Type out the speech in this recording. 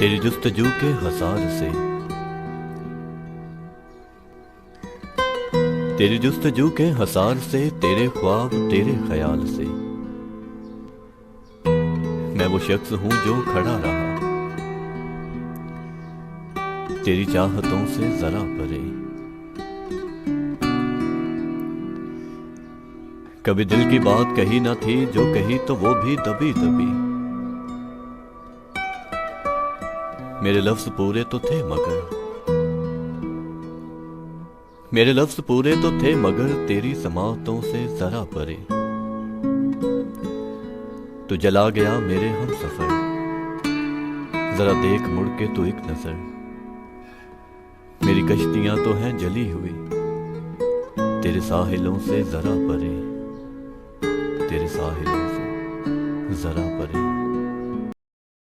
तेरी जुस्तजू के हसार से, तेरी जुस्तजू के हसार से, तेरे ख्वाब तेरे ख्याल से, मैं वो शख्स हूं जो खड़ा रहा तेरी चाहतों से जरा परे। कभी दिल की बात कही ना थी, जो कही तो वो भी दबी दबी। मेरे लफ्ज पूरे तो थे मगर, मेरे लफ्ज पूरे तो थे मगर तेरी समातों से जरा परे। तू जला गया मेरे हम सफर, जरा देख मुड़ के तू एक नजर। मेरी कश्तियां तो हैं जली हुई तेरे साहिलों से जरा परे, तेरे साहिलों से जरा परे।